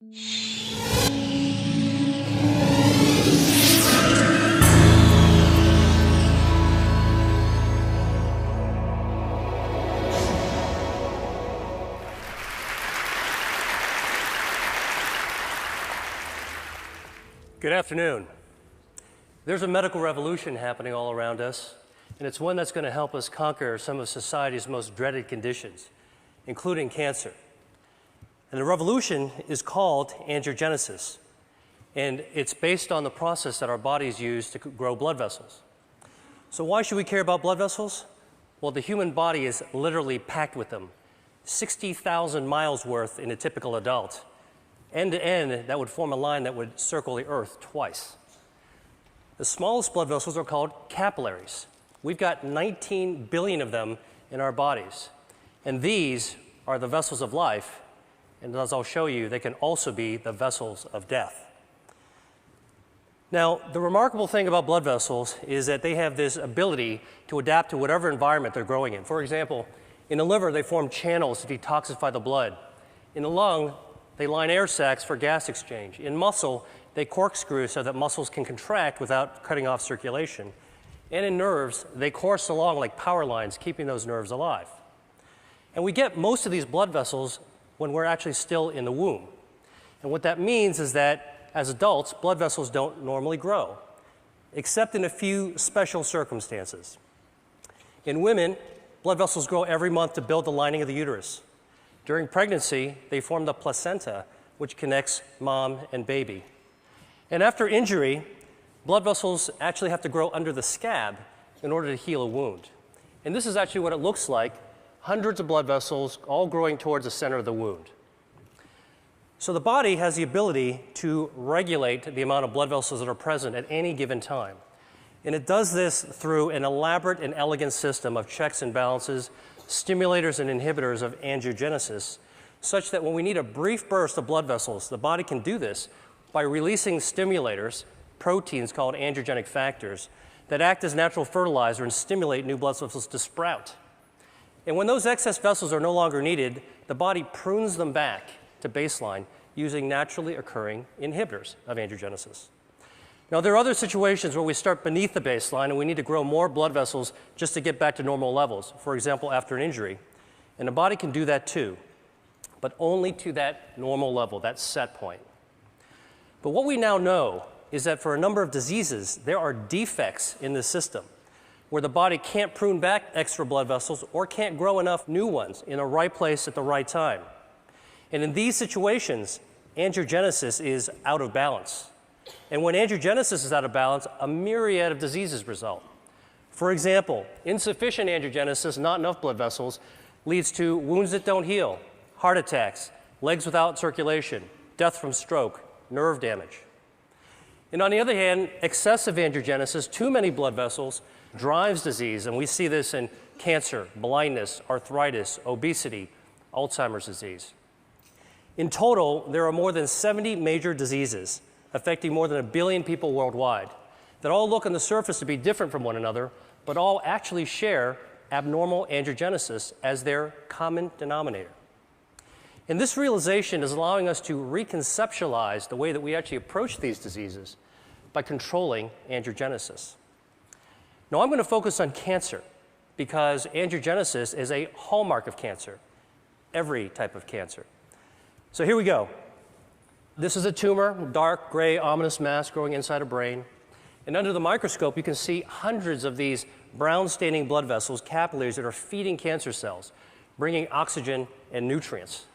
Good afternoon. There's a medical revolution happening all around us, and it's one that's going to help us conquer some of society's most dreaded conditions, including cancer. And the revolution is called angiogenesis, and it's based on the process that our bodies use to grow blood vessels. So why should we care about blood vessels? Well, the human body is literally packed with them, 60,000 miles worth in a typical adult. End to end, that would form a line that would circle the Earth twice. The smallest blood vessels are called capillaries. We've got 19 billion of them in our bodies. And these are the vessels of life. And as I'll show you, they can also be the vessels of death. Now, the remarkable thing about blood vessels is that they have this ability to adapt to whatever environment they're growing in. For example, in the liver, they form channels to detoxify the blood. In the lung, they line air sacs for gas exchange. In muscle, they corkscrew so that muscles can contract without cutting off circulation. And in nerves, they course along like power lines, keeping those nerves alive. And we get most of these blood vessels when we're actually still in the womb. And what that means is that as adults, blood vessels don't normally grow, except in a few special circumstances. In women, blood vessels grow every month to build the lining of the uterus. During pregnancy, they form the placenta, which connects mom and baby. And after injury, blood vessels actually have to grow under the scab in order to heal a wound. And this is actually what it looks like, hundreds of blood vessels all growing towards the center of the wound. So the body has the ability to regulate the amount of blood vessels that are present at any given time. And it does this through an elaborate and elegant system of checks and balances, stimulators and inhibitors of angiogenesis, such that when we need a brief burst of blood vessels, the body can do this by releasing stimulators, proteins called angiogenic factors, that act as natural fertilizer and stimulate new blood vessels to sprout. And when those excess vessels are no longer needed, the body prunes them back to baseline using naturally occurring inhibitors of angiogenesis. Now, there are other situations where we start beneath the baseline and we need to grow more blood vessels just to get back to normal levels, for example, after an injury. And the body can do that too, but only to that normal level, that set point. But what we now know is that for a number of diseases, there are defects in the system where the body can't prune back extra blood vessels or can't grow enough new ones in the right place at the right time. And in these situations, angiogenesis is out of balance. And when angiogenesis is out of balance, a myriad of diseases result. For example, insufficient angiogenesis, not enough blood vessels, leads to wounds that don't heal, heart attacks, legs without circulation, death from stroke, nerve damage. And on the other hand, excessive angiogenesis, too many blood vessels, drives disease. And we see this in cancer, blindness, arthritis, obesity, Alzheimer's disease. In total, there are more than 70 major diseases affecting more than 1 billion people worldwide that all look on the surface to be different from one another, but all actually share abnormal angiogenesis as their common denominator. And this realization is allowing us to reconceptualize the way that we actually approach these diseases by controlling angiogenesis. Now, I'm going to focus on cancer because angiogenesis is a hallmark of cancer, every type of cancer. So here we go. This is a tumor, dark, gray, ominous mass growing inside a brain. And under the microscope, you can see hundreds of these brown-staining blood vessels, capillaries, that are feeding cancer cells, bringing oxygen and nutrients.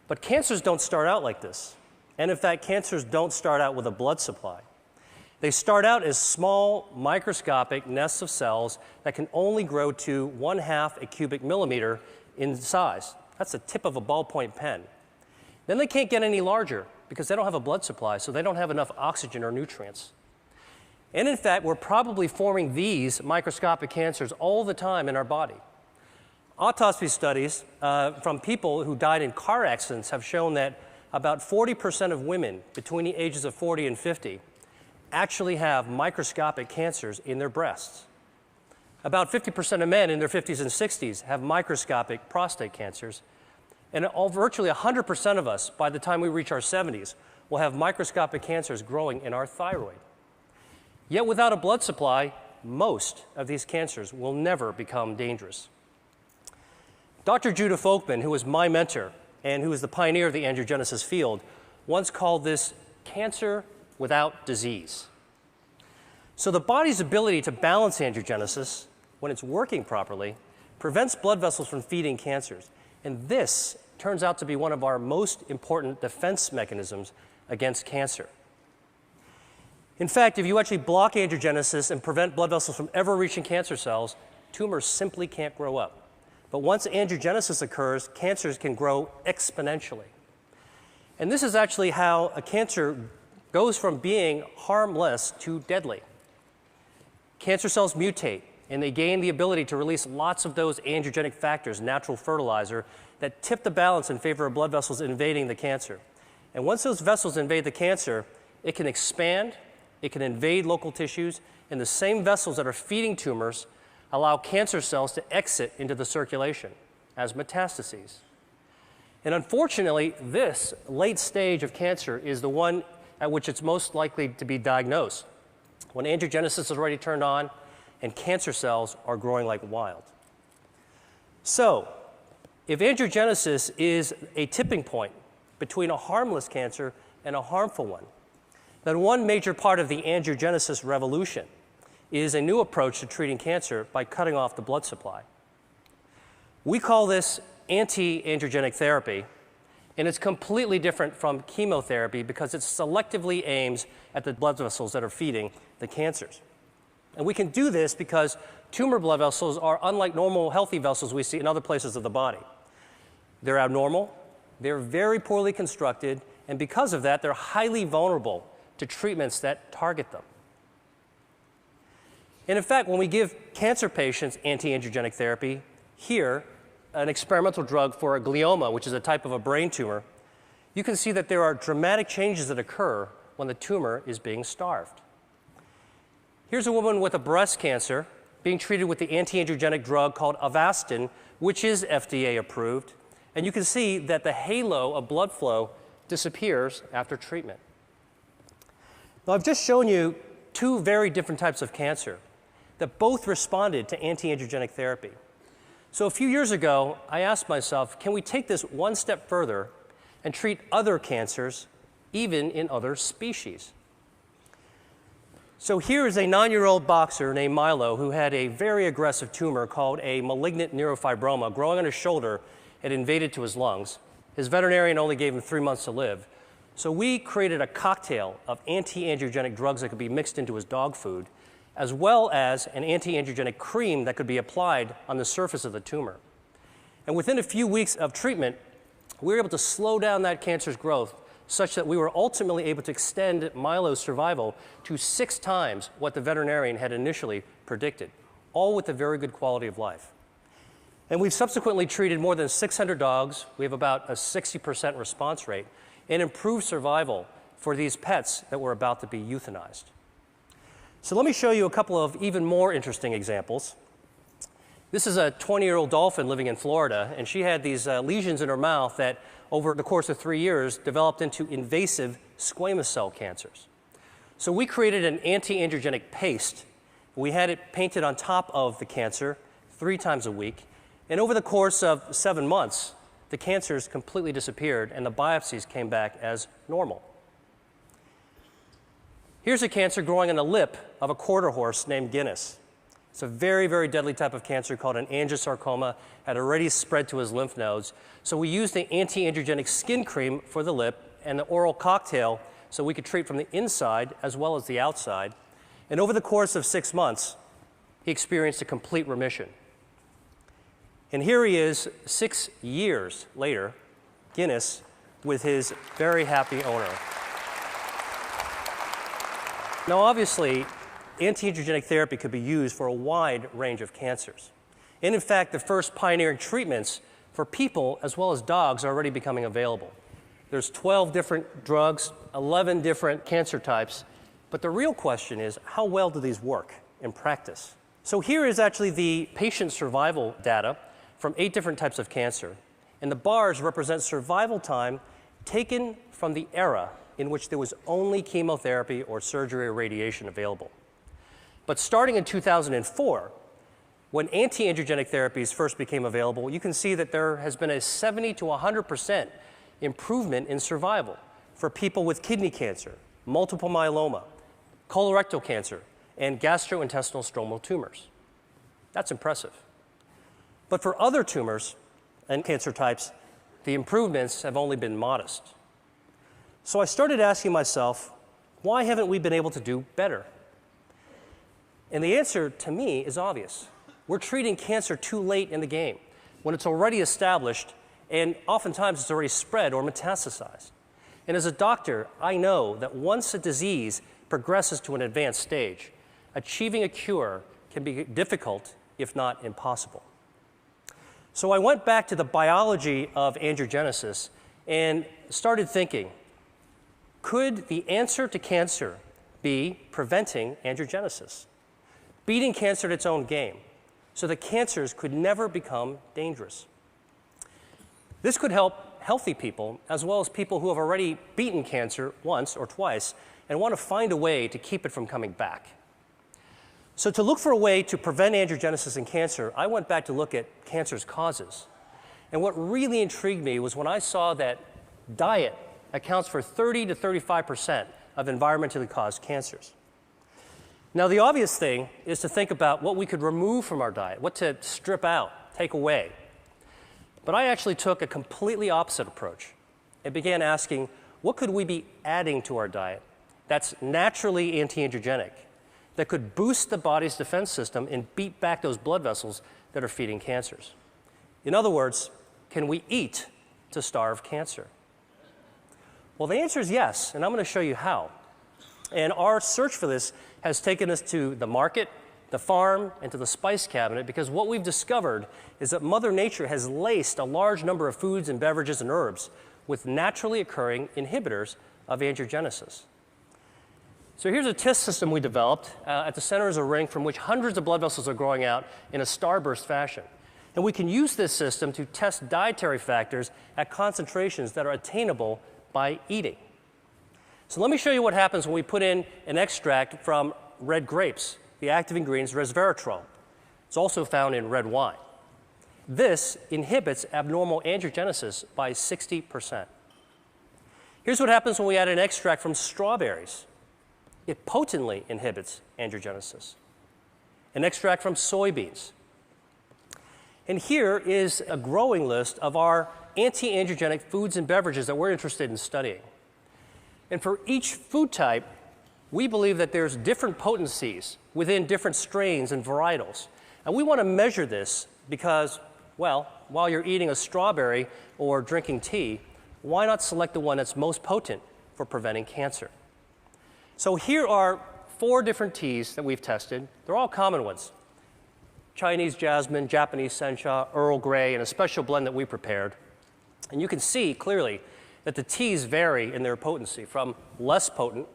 But cancers don't start out like this. And in fact, cancers don't start out with a blood supply. They start out as small, microscopic nests of cells that can only grow to 1/2 a cubic millimeter in size. That's the tip of a ballpoint pen. Then they can't get any larger because they don't have a blood supply, so they don't have enough oxygen or nutrients. And in fact, we're probably forming these microscopic cancers all the time in our body. Autopsy studies from people who died in car accidents have shown that about 40% of women between the ages of 40 and 50 actually have microscopic cancers in their breasts. About 50% of men in their 50s and 60s have microscopic prostate cancers. And virtually 100% of us, by the time we reach our 70s, will have microscopic cancers growing in our thyroid. Yet without a blood supply, most of these cancers will never become dangerous. Dr. Judah Folkman, who was my mentor and who was the pioneer of the angiogenesis field, once called this cancer without disease. So the body's ability to balance angiogenesis, when it's working properly, prevents blood vessels from feeding cancers. And this turns out to be one of our most important defense mechanisms against cancer. In fact, if you actually block angiogenesis and prevent blood vessels from ever reaching cancer cells, tumors simply can't grow up. But once angiogenesis occurs, cancers can grow exponentially. And this is actually how a cancer goes from being harmless to deadly. Cancer cells mutate, and they gain the ability to release lots of those angiogenic factors, natural fertilizer, that tip the balance in favor of blood vessels invading the cancer. And once those vessels invade the cancer, it can expand, it can invade local tissues, and the same vessels that are feeding tumors allow cancer cells to exit into the circulation as metastases. And unfortunately, this late stage of cancer is the one at which it's most likely to be diagnosed, when angiogenesis is already turned on and cancer cells are growing like wild. So, if angiogenesis is a tipping point between a harmless cancer and a harmful one, then one major part of the angiogenesis revolution is a new approach to treating cancer by cutting off the blood supply. We call this anti-angiogenic therapy, and it's completely different from chemotherapy because it selectively aims at the blood vessels that are feeding the cancers. And we can do this because tumor blood vessels are unlike normal healthy vessels we see in other places of the body. They're abnormal, they're very poorly constructed, and because of that, they're highly vulnerable to treatments that target them. And in fact, when we give cancer patients anti-angiogenic therapy, here, an experimental drug for a glioma, which is a type of a brain tumor, you can see that there are dramatic changes that occur when the tumor is being starved. Here's a woman with a breast cancer being treated with the anti-angiogenic drug called Avastin, which is FDA approved, and you can see that the halo of blood flow disappears after treatment. Now, I've just shown you two very different types of cancer that both responded to anti-angiogenic therapy. So a few years ago, I asked myself, can we take this one step further and treat other cancers, even in other species? So here is a 9-year-old boxer named Milo who had a very aggressive tumor called a malignant neurofibroma growing on his shoulder. It invaded to his lungs. His veterinarian only gave him 3 months to live. So we created a cocktail of anti-angiogenic drugs that could be mixed into his dog food, as well as an anti-angiogenic cream that could be applied on the surface of the tumor. And within a few weeks of treatment, we were able to slow down that cancer's growth such that we were ultimately able to extend Milo's survival to 6 times what the veterinarian had initially predicted, all with a very good quality of life. And we've subsequently treated more than 600 dogs. We have about a 60% response rate and improved survival for these pets that were about to be euthanized. So let me show you a couple of even more interesting examples. This is a 20-year-old dolphin living in Florida, and she had these lesions in her mouth that, over the course of 3 years, developed into invasive squamous cell cancers. So we created an anti-angiogenic paste. We had it painted on top of the cancer 3 times a week, and over the course of 7 months, the cancers completely disappeared, and the biopsies came back as normal. Here's a cancer growing on the lip of a quarter horse named Guinness. It's a very, very deadly type of cancer called an angiosarcoma, had already spread to his lymph nodes. So we used the anti-angiogenic skin cream for the lip and the oral cocktail so we could treat from the inside as well as the outside. And over the course of 6 months, he experienced a complete remission. And here he is 6 years later, Guinness, with his very happy owner. Now, obviously, anti-angiogenic therapy could be used for a wide range of cancers. And in fact, the first pioneering treatments for people as well as dogs are already becoming available. There's 12 different drugs, 11 different cancer types, but the real question is, how well do these work in practice? So here is actually the patient survival data from 8 different types of cancer. and the bars represent survival time taken from the era in which there was only chemotherapy or surgery or radiation available. But starting in 2004, when anti-angiogenic therapies first became available, you can see that there has been a 70 to 100% improvement in survival for people with kidney cancer, multiple myeloma, colorectal cancer, and gastrointestinal stromal tumors. That's impressive. But for other tumors and cancer types, the improvements have only been modest. So I started asking myself, why haven't we been able to do better? And the answer to me is obvious. We're treating cancer too late in the game, when it's already established and oftentimes it's already spread or metastasized. And as a doctor, I know that once a disease progresses to an advanced stage, achieving a cure can be difficult, if not impossible. So I went back to the biology of angiogenesis and started thinking, could the answer to cancer be preventing angiogenesis? Beating cancer at its own game, so that cancers could never become dangerous. This could help healthy people, as well as people who have already beaten cancer once or twice and want to find a way to keep it from coming back. So to look for a way to prevent angiogenesis in cancer, I went back to look at cancer's causes. And what really intrigued me was when I saw that diet accounts for 30 to 35% of environmentally caused cancers. Now, the obvious thing is to think about what we could remove from our diet, what to strip out, take away. But I actually took a completely opposite approach and began asking, what could we be adding to our diet that's naturally anti-angiogenic, that could boost the body's defense system and beat back those blood vessels that are feeding cancers? In other words, can we eat to starve cancer? Well, the answer is yes, and I'm going to show you how. And our search for this has taken us to the market, the farm, and to the spice cabinet, because what we've discovered is that Mother Nature has laced a large number of foods and beverages and herbs with naturally occurring inhibitors of angiogenesis. So here's a test system we developed. At the center is a ring from which hundreds of blood vessels are growing out in a starburst fashion. And we can use this system to test dietary factors at concentrations that are attainable by eating. So let me show you what happens when we put in an extract from red grapes. The active ingredient is resveratrol. It's also found in red wine. This inhibits abnormal angiogenesis by 60%. Here's what happens when we add an extract from strawberries. It potently inhibits angiogenesis. An extract from soybeans. And here is a growing list of our anti-angiogenic foods and beverages that we're interested in studying. And for each food type, we believe that there's different potencies within different strains and varietals. And we want to measure this because, well, while you're eating a strawberry or drinking tea, why not select the one that's most potent for preventing cancer? So here are 4 different teas that we've tested. They're all common ones: Chinese jasmine, Japanese sencha, Earl Grey, and a special blend that we prepared. And you can see clearly that the teas vary in their potency from less potent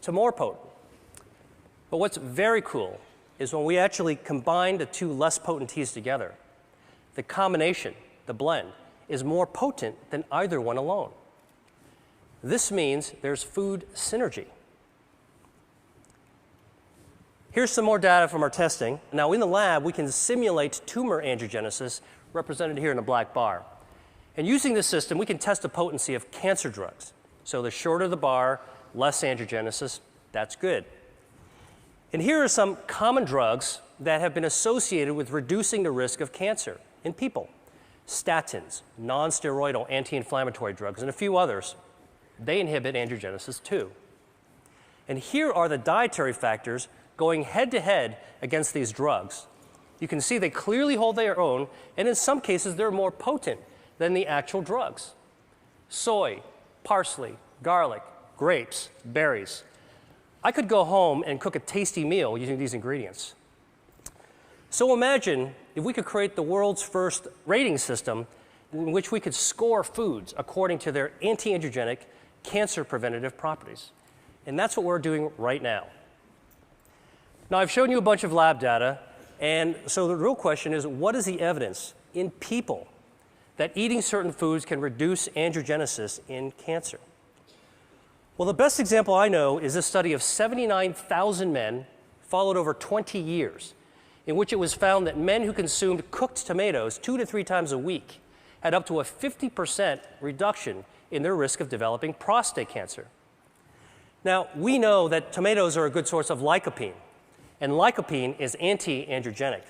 to more potent. But what's very cool is when we actually combine the 2 less potent teas together, the combination, the blend, is more potent than either one alone. This means there's food synergy. Here's some more data from our testing. Now, in the lab, we can simulate tumor angiogenesis, represented here in a black bar. And using this system, we can test the potency of cancer drugs. So the shorter the bar, less angiogenesis, that's good. And here are some common drugs that have been associated with reducing the risk of cancer in people. Statins, non-steroidal anti-inflammatory drugs, and a few others. They inhibit angiogenesis too. And here are the dietary factors going head-to-head against these drugs. You can see they clearly hold their own, and in some cases, they're more potent than the actual drugs. Soy, parsley, garlic, grapes, berries. I could go home and cook a tasty meal using these ingredients. So imagine if we could create the world's first rating system in which we could score foods according to their anti-angiogenic, cancer-preventative properties. And that's what we're doing right now. Now, I've shown you a bunch of lab data, and so the real question is, what is the evidence in people that eating certain foods can reduce angiogenesis in cancer. Well, the best example I know is this study of 79,000 men followed over 20 years, in which it was found that men who consumed cooked tomatoes 2 to 3 times a week had up to a 50% reduction in their risk of developing prostate cancer. Now, we know that tomatoes are a good source of lycopene, and lycopene is anti-angiogenic.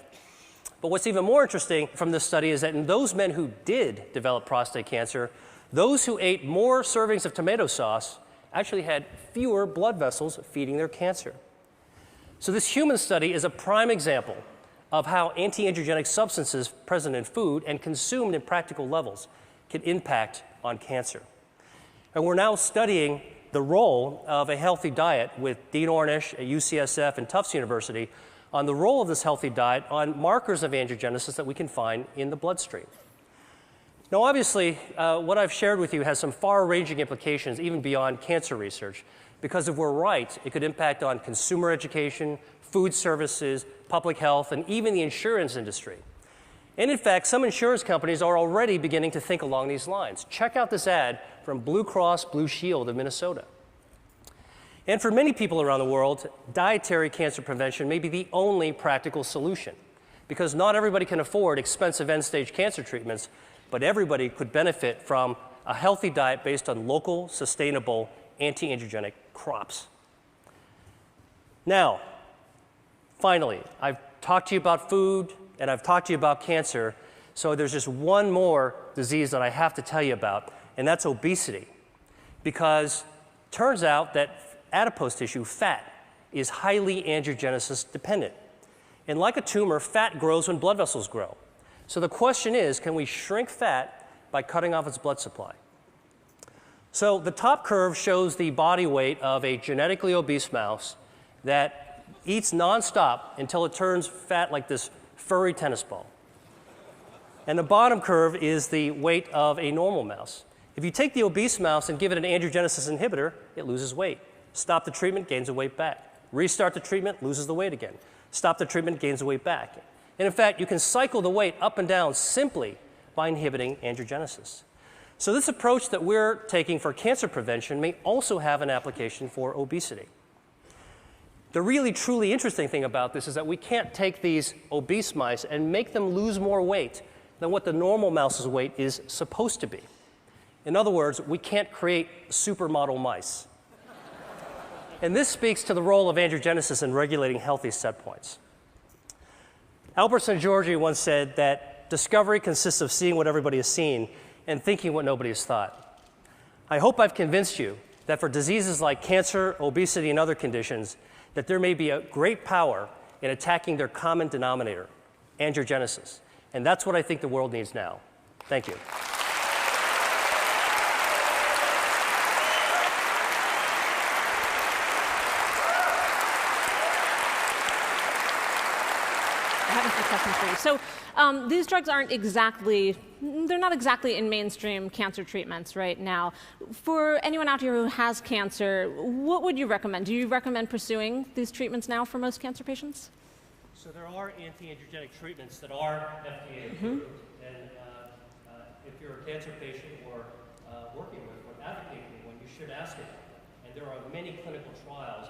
But what's even more interesting from this study is that in those men who did develop prostate cancer, those who ate more servings of tomato sauce actually had fewer blood vessels feeding their cancer. So this human study is a prime example of how anti-angiogenic substances present in food and consumed in practical levels can impact on cancer. And we're now studying the role of a healthy diet with Dean Ornish at UCSF and Tufts University on the role of this healthy diet on markers of angiogenesis that we can find in the bloodstream. Now, obviously, what I've shared with you has some far-ranging implications even beyond cancer research, because if we're right, it could impact on consumer education, food services, public health, and even the insurance industry. And in fact, some insurance companies are already beginning to think along these lines. Check out this ad from Blue Cross Blue Shield of Minnesota. And for many people around the world, dietary cancer prevention may be the only practical solution, because not everybody can afford expensive end-stage cancer treatments, but everybody could benefit from a healthy diet based on local, sustainable, anti-angiogenic crops. Now, finally, I've talked to you about food, and I've talked to you about cancer, so there's just one more disease that I have to tell you about, and that's obesity. Because it turns out that adipose tissue, fat, is highly angiogenesis dependent. And like a tumor, fat grows when blood vessels grow. So the question is, can we shrink fat by cutting off its blood supply? So the top curve shows the body weight of a genetically obese mouse that eats nonstop until it turns fat like this furry tennis ball. And the bottom curve is the weight of a normal mouse. If you take the obese mouse and give it an angiogenesis inhibitor, it loses weight. Stop the treatment, gains the weight back. Restart the treatment, loses the weight again. Stop the treatment, gains the weight back. And in fact, you can cycle the weight up and down simply by inhibiting angiogenesis. So this approach that we're taking for cancer prevention may also have an application for obesity. The really, truly interesting thing about this is that we can't take these obese mice and make them lose more weight than what the normal mouse's weight is supposed to be. In other words, we can't create supermodel mice. And this speaks to the role of angiogenesis in regulating healthy set points. Albert Szent-Györgyi once said that discovery consists of seeing what everybody has seen and thinking what nobody has thought. I hope I've convinced you that for diseases like cancer, obesity, and other conditions, that there may be a great power in attacking their common denominator, angiogenesis. And that's what I think the world needs now. Thank you. So these drugs aren't exactly, they're not exactly in mainstream cancer treatments right now. For anyone out here who has cancer, what would you recommend? Do you recommend pursuing these treatments now for most cancer patients? So there are anti-angiogenic treatments that are FDA approved. And if you're a cancer patient or working with or advocating for one, you should ask it. And there are many clinical trials.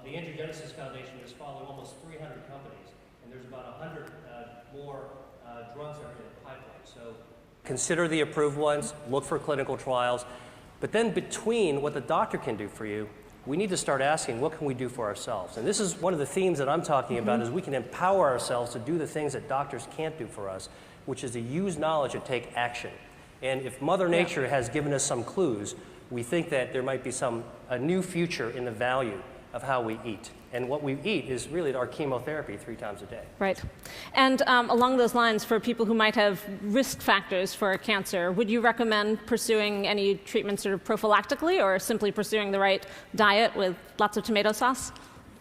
The Angiogenesis Foundation is following almost 300 companies. And there's about 100 more drugs that are in the pipeline. So consider the approved ones, look for clinical trials. But then between what the doctor can do for you, we need to start asking, what can we do for ourselves? And this is one of the themes that I'm talking about, is we can empower ourselves to do the things that doctors can't do for us, which is to use knowledge and take action. And if Mother Nature has given us some clues, we think that there might be a new future in the value of how we eat. And what we eat is really our chemotherapy 3 times a day. Right. And along those lines, for people who might have risk factors for cancer, would you recommend pursuing any treatment sort of prophylactically, or simply pursuing the right diet with lots of tomato sauce?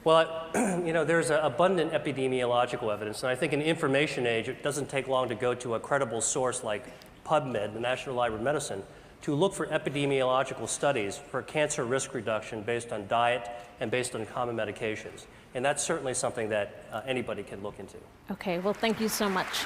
Well, there's abundant epidemiological evidence, and I think in the information age, it doesn't take long to go to a credible source like PubMed, the National Library of Medicine, to look for epidemiological studies for cancer risk reduction based on diet and based on common medications. And that's certainly something that anybody can look into. Okay, well, thank you so much.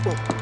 Oh.